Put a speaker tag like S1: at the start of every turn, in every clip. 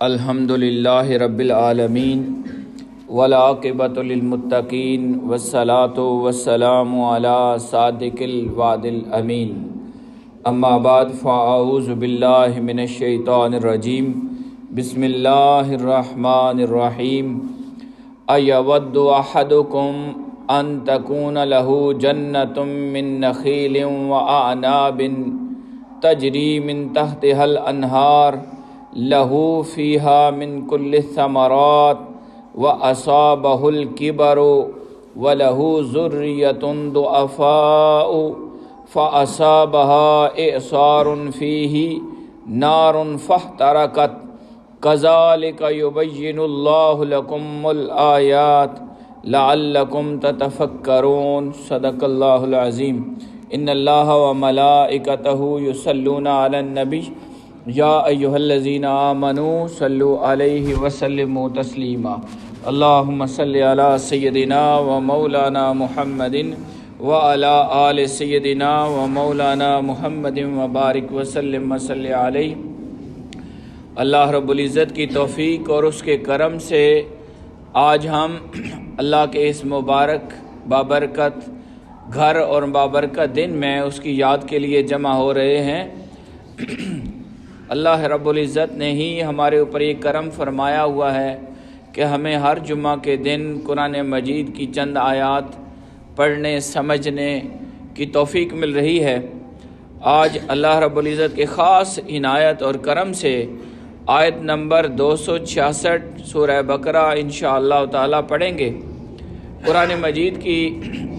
S1: الحمدللہ رب العالمین والعاقبۃ للمتقین والصلاۃ والسلام علی صادق الوعد الامین اما بعد فاعوذ باللہ من الشیطان الرجیم بسم اللہ الرحمن الرحیم ایود احدکم ان تکون لہ جنۃ من نخیل واعناب تجری من تحتها الانہار لہو فیہا من کل الثمرات وأصابہ الکبر ولہ ذریۃ ضعفاء فأصابها إعصار فیہ نار فاحترقت کذالک یبین اللہ لکم الآیات لعلکم تتفکرون صدق اللہ العظیم ان اللہ وملائکتہ یصلون علی النبی یا ایہا الذین آمنوا صلوا علیہ وسلموا تسلیما اللہم صلی علی سیدنا و مولانا محمد وعلی آل سیدنا و مولانا محمد وبارک وسلم وصلی علیہ۔ اللہ رب العزت کی توفیق اور اس کے کرم سے آج ہم اللہ کے اس مبارک بابرکت گھر اور بابرکت دن میں اس کی یاد کے لیے جمع ہو رہے ہیں۔ اللہ رب العزت نے ہی ہمارے اوپر یہ کرم فرمایا ہوا ہے کہ ہمیں ہر جمعہ کے دن قرآن مجید کی چند آیات پڑھنے سمجھنے کی توفیق مل رہی ہے۔ آج اللہ رب العزت کے خاص عنایت اور کرم سے آیت نمبر 266 سورہ بقرہ انشاءاللہ تعالی پڑھیں گے۔ قرآن مجید کی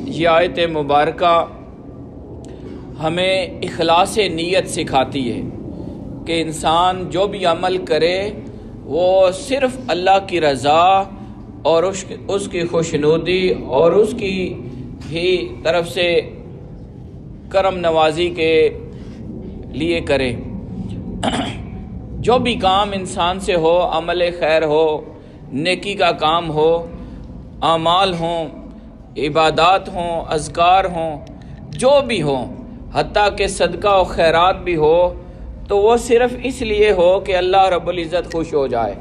S1: یہ آیت مبارکہ ہمیں اخلاص نیت سکھاتی ہے کہ انسان جو بھی عمل کرے وہ صرف اللہ کی رضا اور اس کی خوشنودی اور اس کی ہی طرف سے کرم نوازی کے لیے کرے۔ جو بھی کام انسان سے ہو، عمل خیر ہو، نیکی کا کام ہو، اعمال ہوں، عبادات ہوں، اذکار ہوں، جو بھی ہوں، حتیٰ کہ صدقہ و خیرات بھی ہو، تو وہ صرف اس لیے ہو کہ اللہ رب العزت خوش ہو جائے۔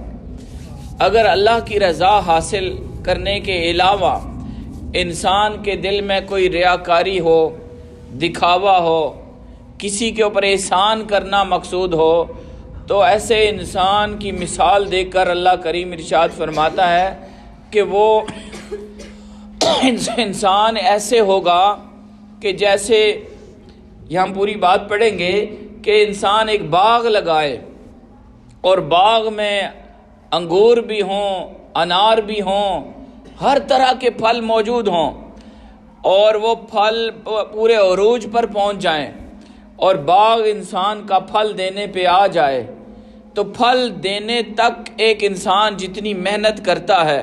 S1: اگر اللہ کی رضا حاصل کرنے کے علاوہ انسان کے دل میں کوئی ریاکاری ہو، دکھاوا ہو، کسی کے اوپر احسان کرنا مقصود ہو، تو ایسے انسان کی مثال دیکھ کر اللہ کریم ارشاد فرماتا ہے کہ وہ انسان ایسے ہوگا کہ جیسے یہ ہم پوری بات پڑھیں گے کہ انسان ایک باغ لگائے اور باغ میں انگور بھی ہوں، انار بھی ہوں، ہر طرح کے پھل موجود ہوں، اور وہ پھل پورے عروج پر پہنچ جائیں اور باغ انسان کا پھل دینے پہ آ جائے، تو پھل دینے تک ایک انسان جتنی محنت کرتا ہے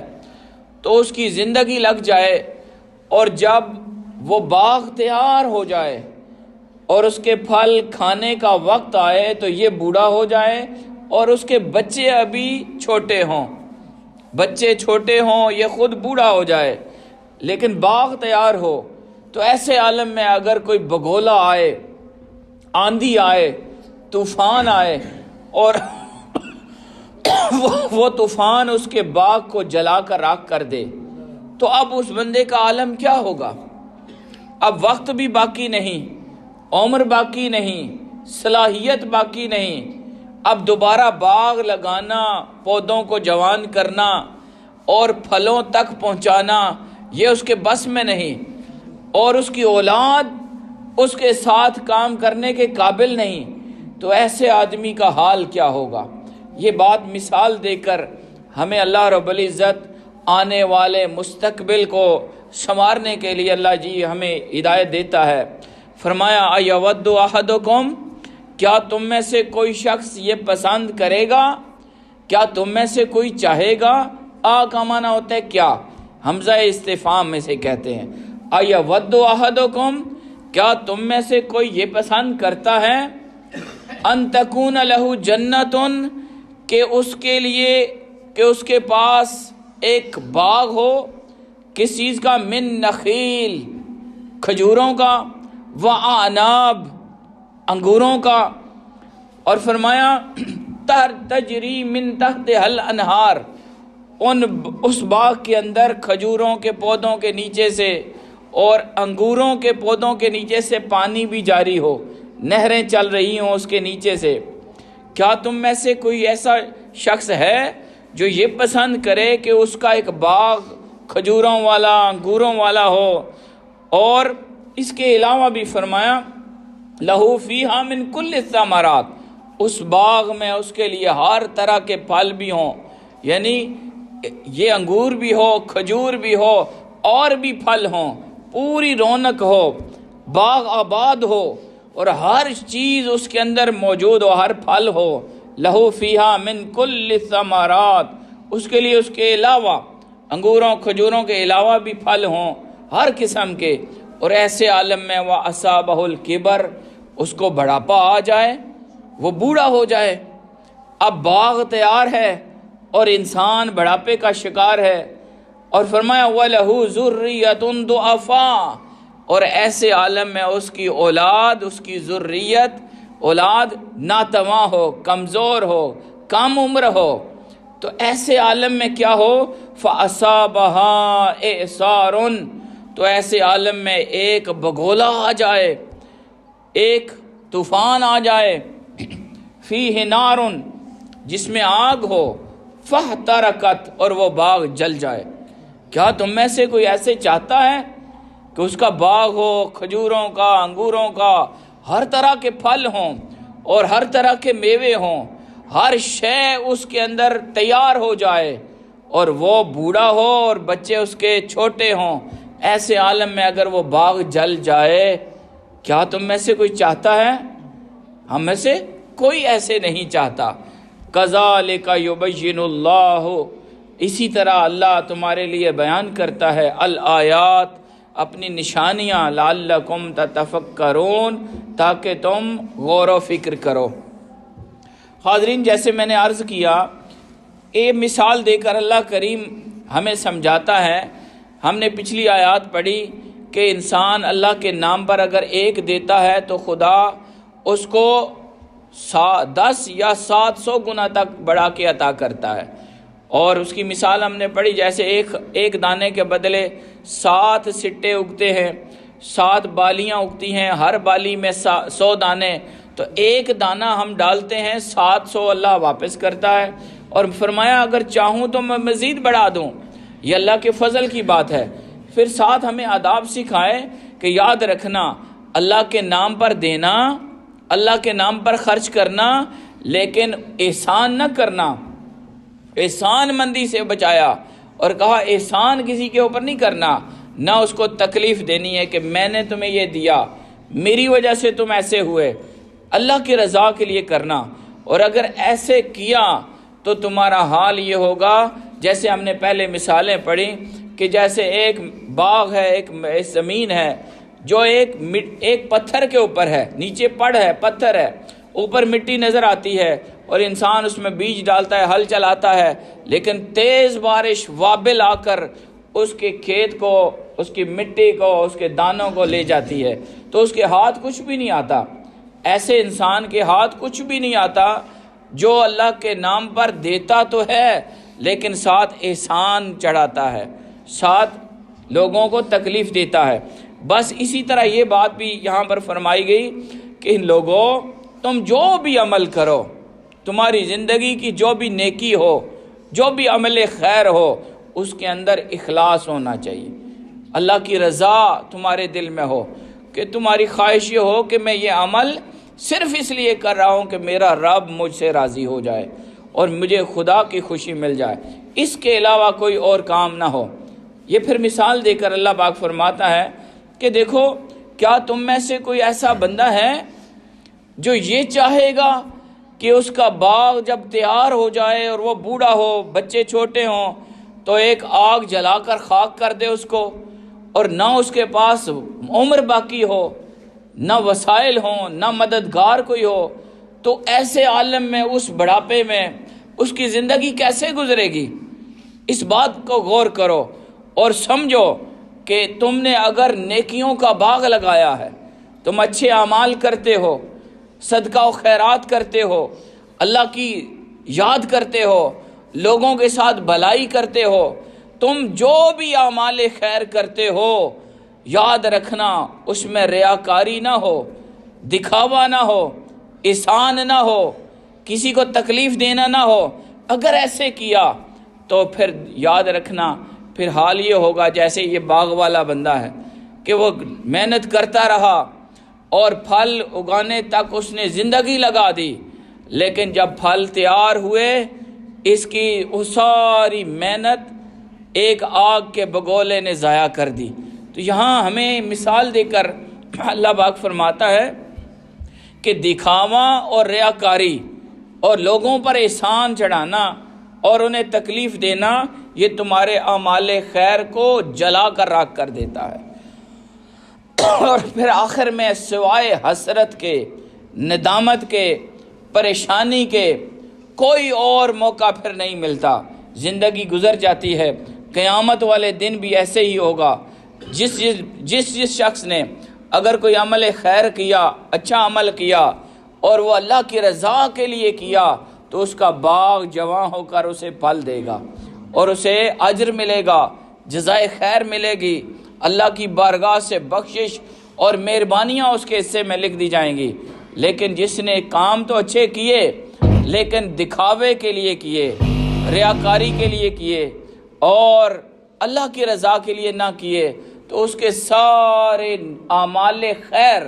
S1: تو اس کی زندگی لگ جائے، اور جب وہ باغ تیار ہو جائے اور اس کے پھل کھانے کا وقت آئے تو یہ بوڑھا ہو جائے اور اس کے بچے ابھی چھوٹے ہوں، بچے چھوٹے ہوں، یہ خود بوڑھا ہو جائے، لیکن باغ تیار ہو۔ تو ایسے عالم میں اگر کوئی بگولا آئے، آندھی آئے، طوفان آئے اور وہ طوفان اس کے باغ کو جلا کر راکھ کر دے، تو اب اس بندے کا عالم کیا ہوگا؟ اب وقت بھی باقی نہیں، عمر باقی نہیں، صلاحیت باقی نہیں، اب دوبارہ باغ لگانا، پودوں کو جوان کرنا اور پھلوں تک پہنچانا یہ اس کے بس میں نہیں، اور اس کی اولاد اس کے ساتھ کام کرنے کے قابل نہیں، تو ایسے آدمی کا حال کیا ہوگا؟ یہ بات مثال دے کر ہمیں اللہ رب العزت آنے والے مستقبل کو سنوارنے کے لیے اللہ جی ہمیں ہدایت دیتا ہے۔ فرمایا ایود احدکم، کیا تم میں سے کوئی شخص یہ پسند کرے گا، کیا تم میں سے کوئی چاہے گا؟ آ کا معنی ہوتا ہے کیا، حمزہ استفہام میں سے کہتے ہیں۔ ایود احدکم، کیا تم میں سے کوئی یہ پسند کرتا ہے، ان تکون لہ جنۃ، کہ اس کے لیے کہ اس کے پاس ایک باغ ہو، کس چیز کا؟ من نخیل، کھجوروں کا، وعناب، انگوروں کا، اور فرمایا تجری من تحتہا الانہار، اس باغ کے اندر کھجوروں کے پودوں کے نیچے سے اور انگوروں کے پودوں کے نیچے سے پانی بھی جاری ہو، نہریں چل رہی ہوں اس کے نیچے سے۔ کیا تم میں سے کوئی ایسا شخص ہے جو یہ پسند کرے کہ اس کا ایک باغ کھجوروں والا، انگوروں والا ہو؟ اور اس کے علاوہ بھی فرمایا لہو فیہا من کل الثمرات، اس باغ میں اس کے لیے ہر طرح کے پھل بھی ہوں، یعنی یہ انگور بھی ہو، کھجور بھی ہو، اور بھی پھل ہوں، پوری رونق ہو، باغ آباد ہو، اور ہر چیز اس کے اندر موجود ہو، ہر پھل ہو۔ لہو فیہا من کل الثمرات، اس کے لیے اس کے علاوہ انگوروں کھجوروں کے علاوہ بھی پھل ہوں ہر قسم کے۔ اور ایسے عالم میں وَأَصَابَهُ الْكِبَرُ، اس کو بڑھاپا آ جائے، وہ بوڑھا ہو جائے، اب باغ تیار ہے اور انسان بڑھاپے کا شکار ہے۔ اور فرمایا وَلَهُ ذُرِّيَّةٌ ضُعَفَاءُ، اور ایسے عالم میں اس کی اولاد، اس کی ذریت، اولاد ناتواں ہو، کمزور ہو، کم عمر ہو، تو ایسے عالم میں کیا ہو؟ فَأَصَابَهَا إِعْصَارٌ، تو ایسے عالم میں ایک بگولا آ جائے، ایک طوفان آ جائے، فِيهِ نَارٌ، جس میں آگ ہو، فَاحْتَرَقَتْ، اور وہ باغ جل جائے۔ کیا تم میں سے کوئی ایسے چاہتا ہے کہ اس کا باغ ہو، کھجوروں کا، انگوروں کا، ہر طرح کے پھل ہوں اور ہر طرح کے میوے ہوں، ہر شے اس کے اندر تیار ہو جائے، اور وہ بوڑھا ہو اور بچے اس کے چھوٹے ہوں؟ ایسے عالم میں اگر وہ باغ جل جائے، کیا تم میں سے کوئی چاہتا ہے؟ ہم میں سے کوئی ایسے نہیں چاہتا۔ کذالک یبین اللہ، اسی طرح اللہ تمہارے لیے بیان کرتا ہے الآیات، اپنی نشانیاں، لعلکم تتفکرون، تاکہ تم غور و فکر کرو۔ حاضرین، جیسے میں نے عرض کیا، ایک مثال دے کر اللہ کریم ہمیں سمجھاتا ہے۔ ہم نے پچھلی آیات پڑھی کہ انسان اللہ کے نام پر اگر ایک دیتا ہے تو خدا اس کو 10 یا 700 گنا تک بڑھا کے عطا کرتا ہے۔ اور اس کی مثال ہم نے پڑھی، جیسے ایک دانے کے بدلے 7 سٹے اگتے ہیں، 7 بالیاں اگتی ہیں، ہر بالی میں 100 دانے، تو ایک دانہ ہم ڈالتے ہیں 700 اللہ واپس کرتا ہے۔ اور فرمایا اگر چاہوں تو میں مزید بڑھا دوں، یہ اللہ کے فضل کی بات ہے۔ پھر ساتھ ہمیں آداب سکھائے کہ یاد رکھنا، اللہ کے نام پر دینا، اللہ کے نام پر خرچ کرنا، لیکن احسان نہ کرنا، احسان مندی سے بچایا، اور کہا احسان کسی کے اوپر نہیں کرنا، نہ اس کو تکلیف دینی ہے کہ میں نے تمہیں یہ دیا، میری وجہ سے تم ایسے ہوئے، اللہ کی رضا کے لیے کرنا۔ اور اگر ایسے کیا تو تمہارا حال یہ ہوگا، جیسے ہم نے پہلے مثالیں پڑھی کہ جیسے ایک باغ ہے، ایک زمین ہے جو ایک پتھر کے اوپر ہے، نیچے پڑ ہے، پتھر ہے، اوپر مٹی نظر آتی ہے، اور انسان اس میں بیج ڈالتا ہے، ہل چلاتا ہے، لیکن تیز بارش وابل آ کر اس کے کھیت کو، اس کی مٹی کو، اس کے دانوں کو لے جاتی ہے، تو اس کے ہاتھ کچھ بھی نہیں آتا۔ ایسے انسان کے ہاتھ کچھ بھی نہیں آتا جو اللہ کے نام پر دیتا تو ہے لیکن ساتھ احسان چڑھاتا ہے، ساتھ لوگوں کو تکلیف دیتا ہے۔ بس اسی طرح یہ بات بھی یہاں پر فرمائی گئی کہ لوگوں، تم جو بھی عمل کرو، تمہاری زندگی کی جو بھی نیکی ہو، جو بھی عمل خیر ہو، اس کے اندر اخلاص ہونا چاہیے، اللہ کی رضا تمہارے دل میں ہو، کہ تمہاری خواہش یہ ہو کہ میں یہ عمل صرف اس لیے کر رہا ہوں کہ میرا رب مجھ سے راضی ہو جائے اور مجھے خدا کی خوشی مل جائے، اس کے علاوہ کوئی اور کام نہ ہو۔ یہ پھر مثال دے کر اللہ پاک فرماتا ہے کہ دیکھو، کیا تم میں سے کوئی ایسا بندہ ہے جو یہ چاہے گا کہ اس کا باغ جب تیار ہو جائے اور وہ بوڑھا ہو، بچے چھوٹے ہوں، تو ایک آگ جلا کر خاک کر دے اس کو، اور نہ اس کے پاس عمر باقی ہو، نہ وسائل ہوں، نہ مددگار کوئی ہو، تو ایسے عالم میں، اس بڑھاپے میں اس کی زندگی کیسے گزرے گی؟ اس بات کو غور کرو اور سمجھو کہ تم نے اگر نیکیوں کا باغ لگایا ہے، تم اچھے اعمال کرتے ہو، صدقہ و خیرات کرتے ہو، اللہ کی یاد کرتے ہو، لوگوں کے ساتھ بھلائی کرتے ہو، تم جو بھی اعمال خیر کرتے ہو یاد رکھنا اس میں ریاکاری نہ ہو، دکھاوا نہ ہو، احسان نہ ہو، کسی کو تکلیف دینا نہ ہو۔ اگر ایسے کیا تو پھر یاد رکھنا پھر حال یہ ہوگا جیسے یہ باغ والا بندہ ہے کہ وہ محنت کرتا رہا اور پھل اگانے تک اس نے زندگی لگا دی، لیکن جب پھل تیار ہوئے اس کی وہ ساری محنت ایک آگ کے بگولے نے ضائع کر دی۔ تو یہاں ہمیں مثال دے کر اللہ پاک فرماتا ہے کہ دکھاوا اور ریاکاری اور لوگوں پر احسان چڑھانا اور انہیں تکلیف دینا یہ تمہارے اعمال خیر کو جلا کر راکھ کر دیتا ہے، اور پھر آخر میں سوائے حسرت کے، ندامت کے، پریشانی کے کوئی اور موقع پھر نہیں ملتا۔ زندگی گزر جاتی ہے، قیامت والے دن بھی ایسے ہی ہوگا۔ جس شخص نے اگر کوئی عمل خیر کیا، اچھا عمل کیا اور وہ اللہ کی رضا کے لیے کیا تو اس کا باغ جواں ہو کر اسے پھل دے گا اور اسے اجر ملے گا، جزائے خیر ملے گی، اللہ کی بارگاہ سے بخشش اور مہربانیاں اس کے حصے میں لکھ دی جائیں گی۔ لیکن جس نے کام تو اچھے کیے لیکن دکھاوے کے لیے کیے، ریاکاری کے لیے کیے اور اللہ کی رضا کے لیے نہ کیے تو اس کے سارے اعمال خیر،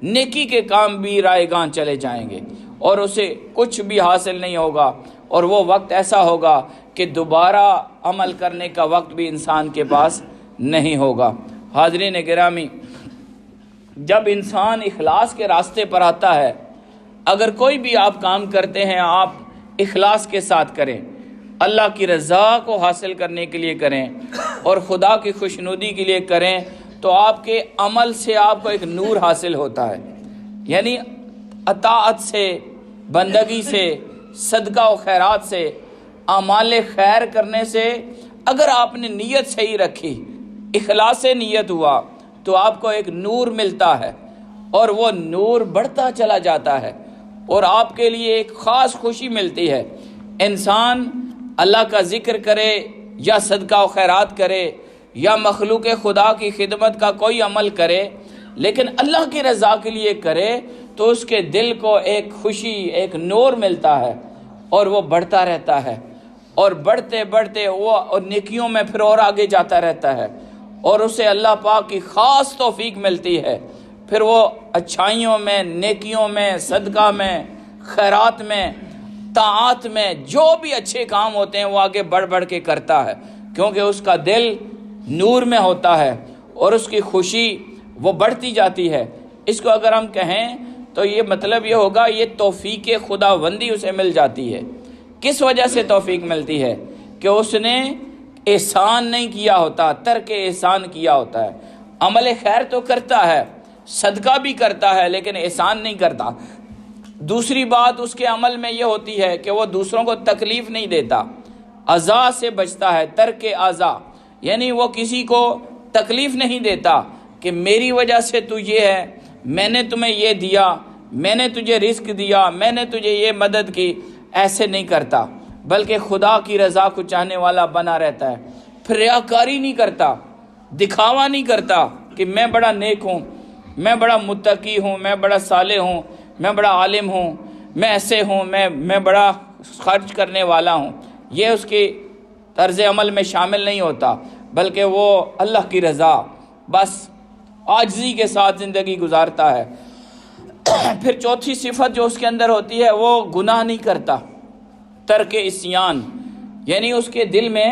S1: نیکی کے کام بھی رائیگاں چلے جائیں گے اور اسے کچھ بھی حاصل نہیں ہوگا، اور وہ وقت ایسا ہوگا کہ دوبارہ عمل کرنے کا وقت بھی انسان کے پاس نہیں ہوگا۔ حاضرین گرامی، جب انسان اخلاص کے راستے پر آتا ہے، اگر کوئی بھی آپ کام کرتے ہیں آپ اخلاص کے ساتھ کریں، اللہ کی رضا کو حاصل کرنے کے لیے کریں اور خدا کی خوشنودی کے لیے کریں، تو آپ کے عمل سے آپ کو ایک نور حاصل ہوتا ہے۔ یعنی اطاعت سے، بندگی سے، صدقہ و خیرات سے، اعمال خیر کرنے سے اگر آپ نے نیت صحیح رکھی، اخلاص سے نیت ہوا تو آپ کو ایک نور ملتا ہے اور وہ نور بڑھتا چلا جاتا ہے اور آپ کے لیے ایک خاص خوشی ملتی ہے۔ انسان اللہ کا ذکر کرے یا صدقہ و خیرات کرے یا مخلوق خدا کی خدمت کا کوئی عمل کرے لیکن اللہ کی رضا کے لیے کرے تو اس کے دل کو ایک خوشی، ایک نور ملتا ہے اور وہ بڑھتا رہتا ہے، اور بڑھتے بڑھتے وہ نیکیوں میں پھر اور آگے جاتا رہتا ہے اور اسے اللہ پاک کی خاص توفیق ملتی ہے۔ پھر وہ اچھائیوں میں، نیکیوں میں، صدقہ میں، خیرات میں، طاعات میں جو بھی اچھے کام ہوتے ہیں وہ آگے بڑھ بڑھ کے کرتا ہے، کیونکہ اس کا دل نور میں ہوتا ہے اور اس کی خوشی وہ بڑھتی جاتی ہے۔ اس کو اگر ہم کہیں تو یہ مطلب یہ ہوگا یہ توفیق خداوندی اسے مل جاتی ہے۔ کس وجہ سے توفیق ملتی ہے؟ کہ اس نے احسان نہیں کیا ہوتا، ترک احسان کیا ہوتا ہے۔ عمل خیر تو کرتا ہے، صدقہ بھی کرتا ہے لیکن احسان نہیں کرتا۔ دوسری بات اس کے عمل میں یہ ہوتی ہے کہ وہ دوسروں کو تکلیف نہیں دیتا، اذا سے بچتا ہے، ترک اذا، یعنی وہ کسی کو تکلیف نہیں دیتا کہ میری وجہ سے تو یہ ہے، میں نے تمہیں یہ دیا، میں نے تجھے رزق دیا، میں نے تجھے یہ مدد کی، ایسے نہیں کرتا، بلکہ خدا کی رضا کو چاہنے والا بنا رہتا ہے۔ پھر ریاکاری نہیں کرتا، دکھاوا نہیں کرتا کہ میں بڑا نیک ہوں، میں بڑا متقی ہوں، میں بڑا صالح ہوں، میں بڑا عالم ہوں، میں ایسے ہوں، میں بڑا خرچ کرنے والا ہوں۔ یہ اس کی طرز عمل میں شامل نہیں ہوتا، بلکہ وہ اللہ کی رضا، بس عاجزی کے ساتھ زندگی گزارتا ہے۔ پھر چوتھی صفت جو اس کے اندر ہوتی ہے وہ گناہ نہیں کرتا، ترک عصیان، یعنی اس کے دل میں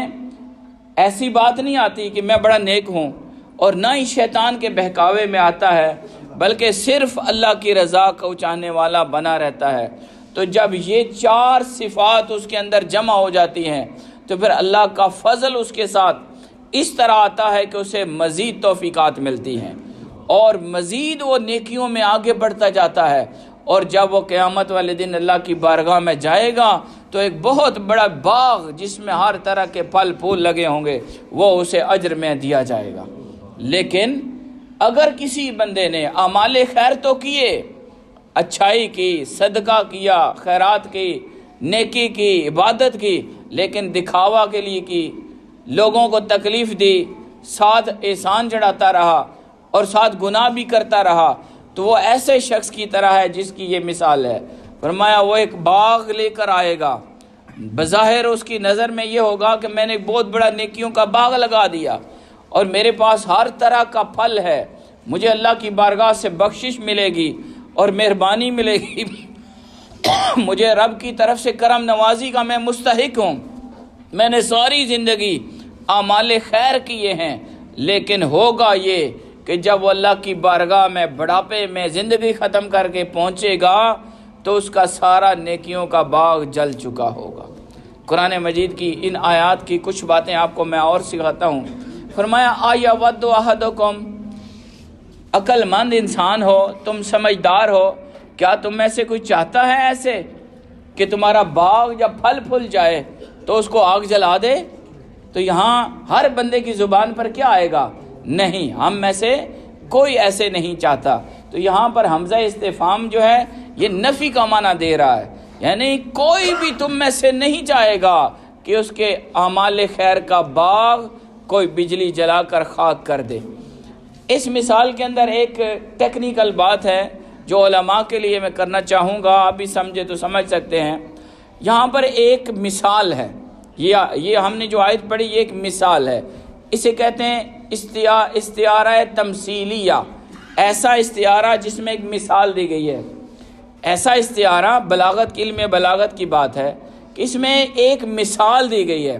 S1: ایسی بات نہیں آتی کہ میں بڑا نیک ہوں، اور نہ ہی شیطان کے بہکاوے میں آتا ہے، بلکہ صرف اللہ کی رضا کو چاہنے والا بنا رہتا ہے۔ تو جب یہ چار صفات اس کے اندر جمع ہو جاتی ہیں تو پھر اللہ کا فضل اس کے ساتھ اس طرح آتا ہے کہ اسے مزید توفیقات ملتی ہیں اور مزید وہ نیکیوں میں آگے بڑھتا جاتا ہے، اور جب وہ قیامت والے دن اللہ کی بارگاہ میں جائے گا تو ایک بہت بڑا باغ جس میں ہر طرح کے پھل پھول لگے ہوں گے وہ اسے اجر میں دیا جائے گا۔ لیکن اگر کسی بندے نے اعمال خیر تو کیے، اچھائی کی، صدقہ کیا، خیرات کی، نیکی کی، عبادت کی، لیکن دکھاوا کے لیے کی، لوگوں کو تکلیف دی، ساتھ احسان چڑھاتا رہا اور ساتھ گناہ بھی کرتا رہا، تو وہ ایسے شخص کی طرح ہے جس کی یہ مثال ہے۔ فرمایا وہ ایک باغ لے کر آئے گا، بظاہر اس کی نظر میں یہ ہوگا کہ میں نے ایک بہت بڑا نیکیوں کا باغ لگا دیا اور میرے پاس ہر طرح کا پھل ہے، مجھے اللہ کی بارگاہ سے بخشش ملے گی اور مہربانی ملے گی، مجھے رب کی طرف سے کرم نوازی کا میں مستحق ہوں، میں نے ساری زندگی اعمال خیر کیے ہیں۔ لیکن ہوگا یہ کہ جب وہ اللہ کی بارگاہ میں بڑھاپے میں زندگی ختم کر کے پہنچے گا تو اس کا سارا نیکیوں کا باغ جل چکا ہوگا۔ قرآن مجید کی ان آیات کی کچھ باتیں آپ کو میں اور سکھاتا ہوں۔ فرمایا آیا ود احدکم، عقل مند انسان ہو، تم سمجھدار ہو، کیا تم میں سے کوئی چاہتا ہے ایسے کہ تمہارا باغ جب پھل پھل جائے تو اس کو آگ جلا دے؟ تو یہاں ہر بندے کی زبان پر کیا آئے گا؟ نہیں، ہم میں سے کوئی ایسے نہیں چاہتا۔ تو یہاں پر حمزہ استفہام جو ہے یہ نفی کا معنی دے رہا ہے، یعنی کوئی بھی تم میں سے نہیں چاہے گا کہ اس کے اعمال خیر کا باغ کوئی بجلی جلا کر خاک کر دے۔ اس مثال کے اندر ایک ٹیکنیکل بات ہے جو علماء کے لیے میں کرنا چاہوں گا، آپ بھی سمجھے تو سمجھ سکتے ہیں۔ یہاں پر ایک مثال ہے، یہ ہم نے جو آیت پڑھی یہ ایک مثال ہے، اسے کہتے ہیں استعارہ تمثیلیہ، ایسا استعارہ جس میں ایک مثال دی گئی ہے۔ ایسا استعارہ بلاغت کی، علم بلاغت کی بات ہے کہ اس میں ایک مثال دی گئی ہے،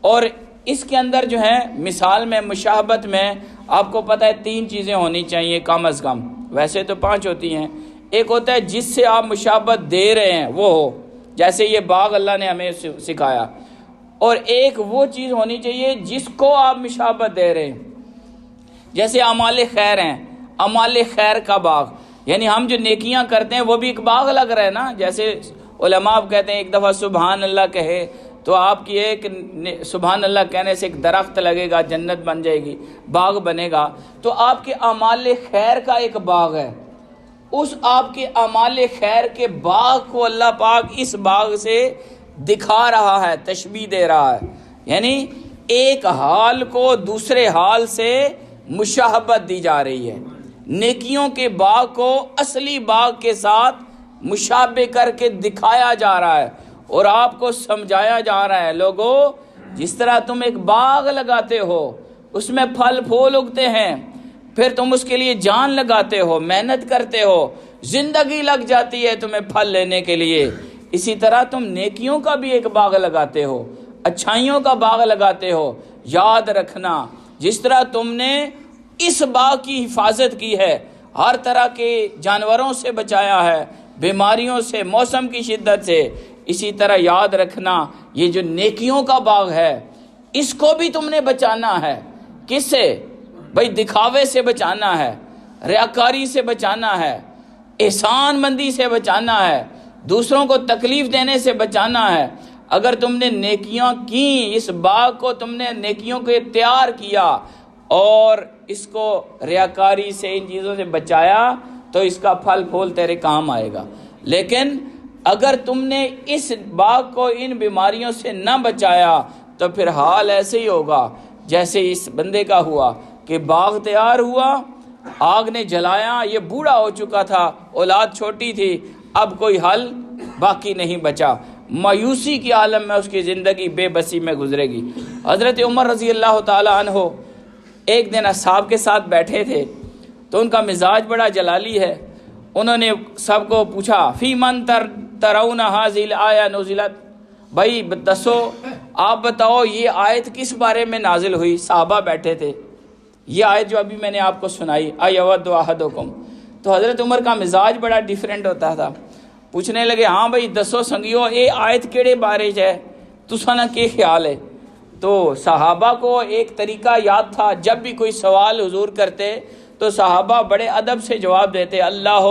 S1: اور اس کے اندر جو ہے مثال میں، مشابہت میں، آپ کو پتہ ہے 3 چیزیں ہونی چاہیے کم از کم، ویسے تو 5 ہوتی ہیں۔ ایک ہوتا ہے جس سے آپ مشابہت دے رہے ہیں وہ ہو، جیسے یہ باغ اللہ نے ہمیں سکھایا، اور ایک وہ چیز ہونی چاہیے جس کو آپ مشابہت دے رہے ہیں، جیسے اعمال خیر ہیں، اعمال خیر کا باغ، یعنی ہم جو نیکیاں کرتے ہیں وہ بھی ایک باغ لگ رہا ہے نا۔ جیسے علماء آپ کہتے ہیں ایک دفعہ سبحان اللہ کہے تو آپ کی ایک سبحان اللہ کہنے سے ایک درخت لگے گا، جنت بن جائے گی، باغ بنے گا، تو آپ کے اعمال خیر کا ایک باغ ہے۔ اس آپ کے اعمال خیر کے باغ کو اللہ پاک اس باغ سے دکھا رہا ہے، تشبیہ دے رہا ہے، یعنی ایک حال کو دوسرے حال سے مشابہت دی جا رہی ہے، نیکیوں کے باغ کو اصلی باغ کے ساتھ مشابہ کر کے دکھایا جا رہا ہے اور آپ کو سمجھایا جا رہا ہے، لوگو جس طرح تم ایک باغ لگاتے ہو، اس میں پھل پھول اگتے ہیں، پھر تم اس کے لیے جان لگاتے ہو، محنت کرتے ہو، زندگی لگ جاتی ہے تمہیں پھل لینے کے لیے، اسی طرح تم نیکیوں کا بھی ایک باغ لگاتے ہو، اچھائیوں کا باغ لگاتے ہو۔ یاد رکھنا جس طرح تم نے اس باغ کی حفاظت کی ہے، ہر طرح کے جانوروں سے بچایا ہے، بیماریوں سے، موسم کی شدت سے، اسی طرح یاد رکھنا یہ جو نیکیوں کا باغ ہے اس کو بھی تم نے بچانا ہے۔ کس سے؟ بھائی دکھاوے سے بچانا ہے، ریاکاری سے بچانا ہے، احسان مندی سے بچانا ہے، دوسروں کو تکلیف دینے سے بچانا ہے۔ اگر تم نے نیکیاں کی، اس باغ کو تم نے نیکیوں کو تیار کیا اور اس کو ریاکاری سے، ان چیزوں سے بچایا تو اس کا پھل پھول تیرے کام آئے گا۔ لیکن اگر تم نے اس باغ کو ان بیماریوں سے نہ بچایا تو پھر حال ایسے ہی ہوگا جیسے اس بندے کا ہوا کہ باغ تیار ہوا، آگ نے جلایا، یہ بوڑھا ہو چکا تھا، اولاد چھوٹی تھی، اب کوئی حل باقی نہیں بچا، مایوسی کی عالم میں اس کی زندگی بے بسی میں گزرے گی۔ حضرت عمر رضی اللہ تعالی عنہ ایک دن اصحاب کے ساتھ بیٹھے تھے تو ان کا مزاج بڑا جلالی ہے، انہوں نے سب کو پوچھا فی من ترون ھذہ الآیہ نزلت، بھائی دسو آپ بتاؤ یہ آیت کس بارے میں نازل ہوئی؟ صحابہ بیٹھے تھے، یہ آیت جو ابھی میں نے آپ کو سنائی، ایود احدکم، تو حضرت عمر کا مزاج بڑا ڈیفرنٹ ہوتا تھا، پوچھنے لگے ہاں بھائی دسو سنگیو یہ آیت کیڑے بارے ہے، تساں نا کی خیال ہے؟ تو صحابہ کو ایک طریقہ یاد تھا، جب بھی کوئی سوال حضور کرتے تو صحابہ بڑے ادب سے جواب دیتے، اللہ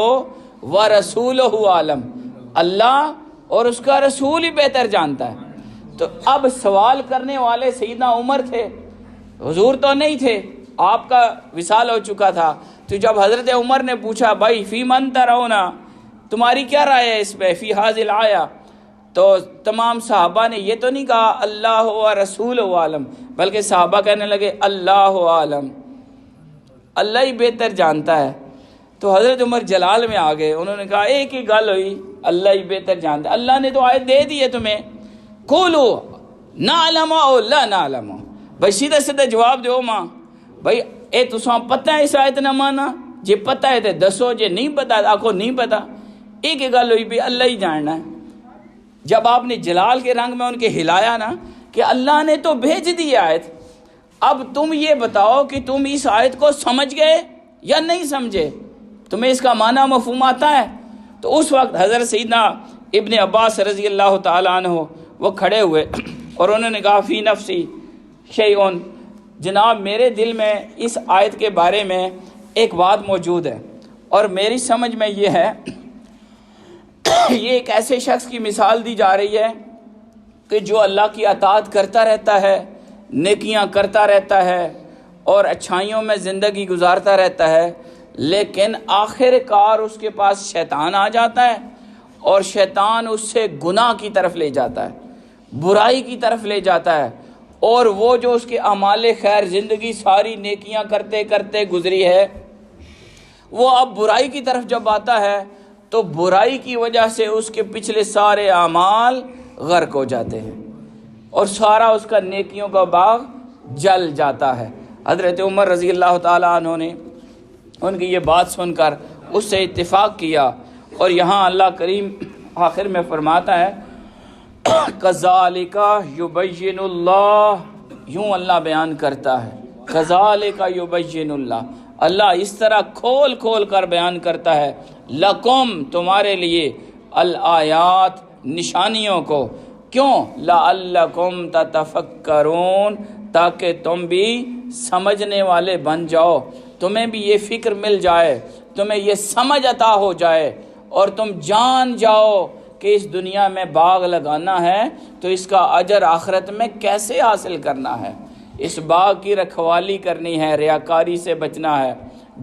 S1: و رسولہ عالم، اللہ اور اس کا رسول ہی بہتر جانتا ہے۔ تو اب سوال کرنے والے سیدنا عمر تھے، حضور تو نہیں تھے، آپ کا وصال ہو چکا تھا۔ تو جب حضرت عمر نے پوچھا بھائی فی من ترون، تمہاری کیا رائے ہے اس پہ فی حاضل آیا؟ تو تمام صحابہ نے یہ تو نہیں کہا اللہ و رسول عالم، بلکہ صحابہ کہنے لگے اللہ عالم، اللہ ہی بہتر جانتا ہے۔ تو حضرت عمر جلال میں آ گئے، انہوں نے کہا ایک ہی گل ہوئی، اللہ ہی بہتر جانتا ہے، اللہ نے تو آیت دے دی ہے تمہیں، قولو نعلم او لا نعلم، بھائی سیدھا سیدھا جواب دو ماں، بھائی اے تساں پتہ ہے اس آیت نہ مانا، جے پتہ ہے تے دسو، جے نہیں پتہ آکھو نہیں پتہ، ایک ہی گل ہوئی بھی اللہ ہی جاننا ہے۔ جب آپ نے جلال کے رنگ میں ان کے ہلایا نا کہ اللہ نے تو بھیج دی آیت، اب تم یہ بتاؤ کہ تم اس آیت کو سمجھ گئے یا نہیں سمجھے، تمہیں اس کا معنی مفہوم آتا ہے؟ تو اس وقت حضرت سیدنا ابن عباس رضی اللہ تعالیٰ عنہ وہ کھڑے ہوئے اور انہوں نے کہا فی نفسی شیئن، جناب میرے دل میں اس آیت کے بارے میں ایک بات موجود ہے، اور میری سمجھ میں یہ ہے، یہ ایک ایسے شخص کی مثال دی جا رہی ہے کہ جو اللہ کی اطاعت کرتا رہتا ہے، نیکیاں کرتا رہتا ہے اور اچھائیوں میں زندگی گزارتا رہتا ہے، لیکن آخر کار اس کے پاس شیطان آ جاتا ہے اور شیطان اس سے گناہ کی طرف لے جاتا ہے، برائی کی طرف لے جاتا ہے، اور وہ جو اس کے اعمال خیر زندگی ساری نیکیاں کرتے کرتے گزری ہے، وہ اب برائی کی طرف جب آتا ہے تو برائی کی وجہ سے اس کے پچھلے سارے اعمال غرق ہو جاتے ہیں اور سارا اس کا نیکیوں کا باغ جل جاتا ہے۔ حضرت عمر رضی اللہ تعالیٰ عنہ نے ان کی یہ بات سن کر اس سے اتفاق کیا، اور یہاں اللہ کریم آخر میں فرماتا ہے کذالک یبین اللہ، یوں اللہ بیان کرتا ہے، کذالک یبین اللہ، اللہ اس طرح کھول کھول کر بیان کرتا ہے، لکم تمہارے لیے، الآیات نشانیوں کو، کیوں؟ لعلکم تتفکرون، تاکہ تم بھی سمجھنے والے بن جاؤ، تمہیں بھی یہ فکر مل جائے، تمہیں یہ سمجھ عطا ہو جائے، اور تم جان جاؤ کہ اس دنیا میں باغ لگانا ہے تو اس کا اجر آخرت میں کیسے حاصل کرنا ہے، اس باغ کی رکھوالی کرنی ہے، ریاکاری سے بچنا ہے،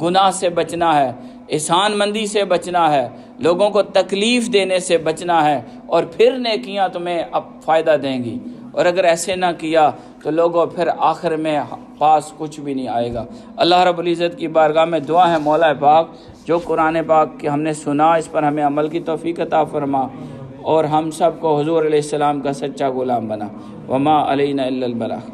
S1: گناہ سے بچنا ہے، احسان مندی سے بچنا ہے، لوگوں کو تکلیف دینے سے بچنا ہے، اور پھر نیکیاں تمہیں اب فائدہ دیں گی، اور اگر ایسے نہ کیا تو لوگوں پھر آخر میں پاس کچھ بھی نہیں آئے گا۔ اللہ رب العزت کی بارگاہ میں دعا ہے مولا پاک جو قرآن پاک کہ ہم نے سنا اس پر ہمیں عمل کی توفیق عطا فرما، اور ہم سب کو حضور علیہ السلام کا سچا غلام بنا۔ وما علینا الا البلاغ۔